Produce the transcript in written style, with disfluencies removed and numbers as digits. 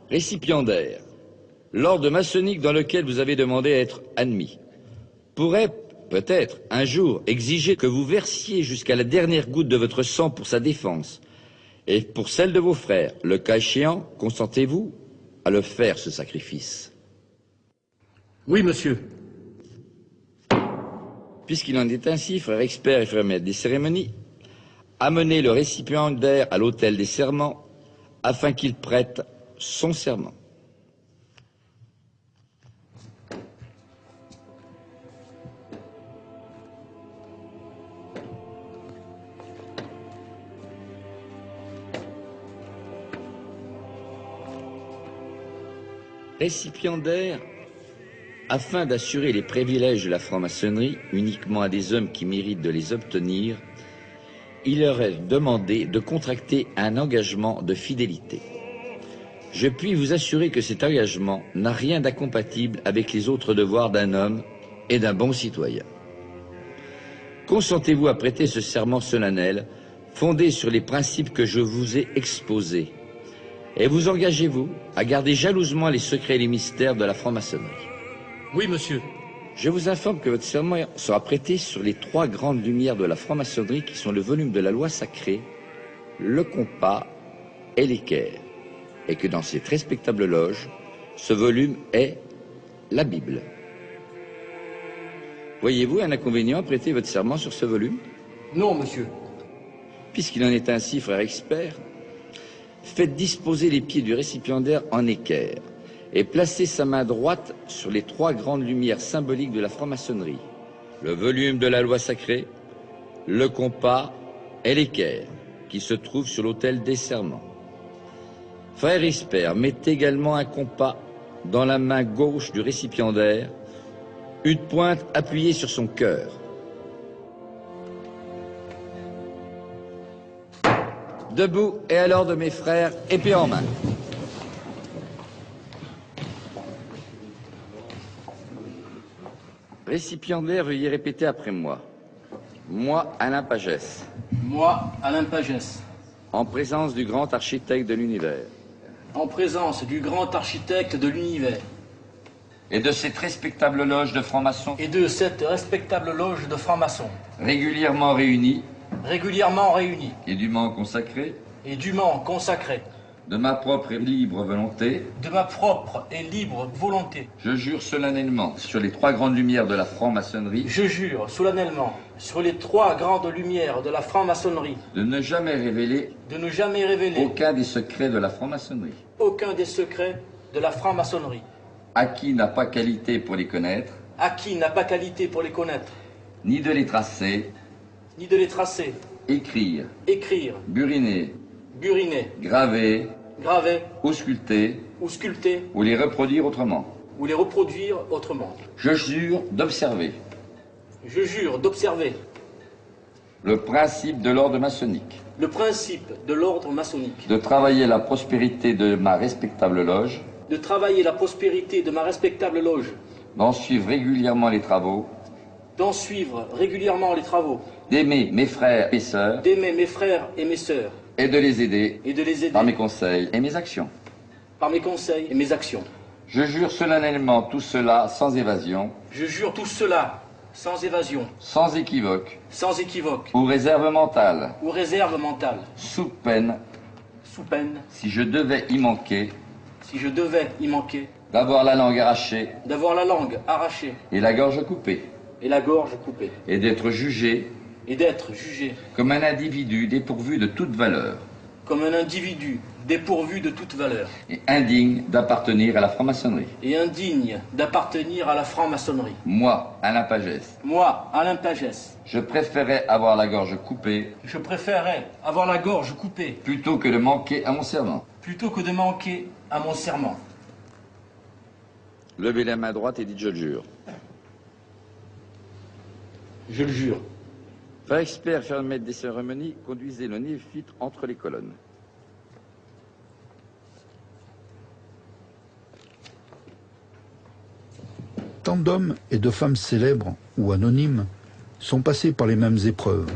Récipiendaire, l'ordre maçonnique dans lequel vous avez demandé à être admis pourrait, peut-être, un jour exiger que vous versiez jusqu'à la dernière goutte de votre sang pour sa défense et pour celle de vos frères. Le cas échéant, consentez-vous à le faire, ce sacrifice? Oui, monsieur. Puisqu'il en est ainsi, frère expert et frère maître des cérémonies, amenez le récipiendaire à l'autel des serments afin qu'il prête son serment. Récipiendaire, afin d'assurer les privilèges de la franc-maçonnerie uniquement à des hommes qui méritent de les obtenir, il leur est demandé de contracter un engagement de fidélité. Je puis vous assurer que cet engagement n'a rien d'incompatible avec les autres devoirs d'un homme et d'un bon citoyen. Consentez-vous à prêter ce serment solennel fondé sur les principes que je vous ai exposés, et vous engagez-vous à garder jalousement les secrets et les mystères de la franc-maçonnerie? Oui, monsieur. Je vous informe que votre serment sera prêté sur les 3 grandes lumières de la franc-maçonnerie qui sont le volume de la loi sacrée, le compas et l'équerre, et que dans cette respectable loge, ce volume est la Bible. Voyez-vous un inconvénient à prêter votre serment sur ce volume? Non, monsieur. Puisqu'il en est ainsi, frère expert, faites disposer les pieds du récipiendaire en équerre et placez sa main droite sur les 3 grandes lumières symboliques de la franc-maçonnerie, le volume de la loi sacrée, le compas et l'équerre, qui se trouvent sur l'autel des serments. Frère expert, mettez également un compas dans la main gauche du récipiendaire, une pointe appuyée sur son cœur. Debout et à l'ordre de mes frères, épée en main. Récipiendaire, veuillez répéter après moi. Moi, Alain Pagès. Moi, Alain Pagès. En présence du grand architecte de l'univers. En présence du grand architecte de l'univers. Et de cette respectable loge de francs-maçons. Et de cette respectable loge de francs-maçons. Régulièrement réunis. Régulièrement réunis. Et dûment consacrés. Et dûment consacrés. De ma propre et libre volonté. De ma propre et libre volonté. Je jure solennellement sur les 3 grandes lumières de la franc-maçonnerie. Je jure solennellement sur les 3 grandes lumières de la franc-maçonnerie. De ne jamais révéler. De ne jamais révéler. Aucun des secrets de la franc-maçonnerie. Aucun des secrets de la franc-maçonnerie. À qui n'a pas qualité pour les connaître. À qui n'a pas qualité pour les connaître. Ni de les tracer. Ni de les tracer. Écrire. Écrire. Buriner. Buriner. Graver. Graver. Ou sculpter. Ou sculpter. Ou les reproduire autrement. Ou les reproduire autrement. Je jure d'observer. Je jure d'observer. Le principe de l'ordre maçonnique. Le principe de l'ordre maçonnique. De travailler la prospérité de ma respectable loge. De travailler la prospérité de ma respectable loge. D'en suivre régulièrement les travaux. D'en suivre régulièrement les travaux. D'aimer mes frères et sœurs. D'aimer mes frères et mes sœurs. Et de les aider. Et de les aider. Par mes conseils et mes actions. Par mes conseils et mes actions. Je jure solennellement tout cela sans évasion. Je jure tout cela sans évasion. Sans équivoque. Sans équivoque. Ou réserve mentale. Ou réserve mentale. Sous peine. Sous peine. Si je devais y manquer. Si je devais y manquer. D'avoir la langue arrachée. D'avoir la langue arrachée. Et la gorge coupée. Et la gorge coupée. Et d'être jugé. Et d'être jugé. Comme un individu dépourvu de toute valeur. Comme un individu dépourvu de toute valeur. Et indigne d'appartenir à la franc-maçonnerie. Et indigne d'appartenir à la franc-maçonnerie. Moi, Alain Pagès. Moi, Alain Pagès. Je préférais avoir la gorge coupée. Je préférais avoir la gorge coupée. Plutôt que de manquer à mon serment. Plutôt que de manquer à mon serment. Levez la main droite et dites je le jure. Je le jure. Frère expert, frère maître des cérémonies, conduisez le néophyte entre les colonnes. Tant d'hommes et de femmes célèbres ou anonymes sont passés par les mêmes épreuves.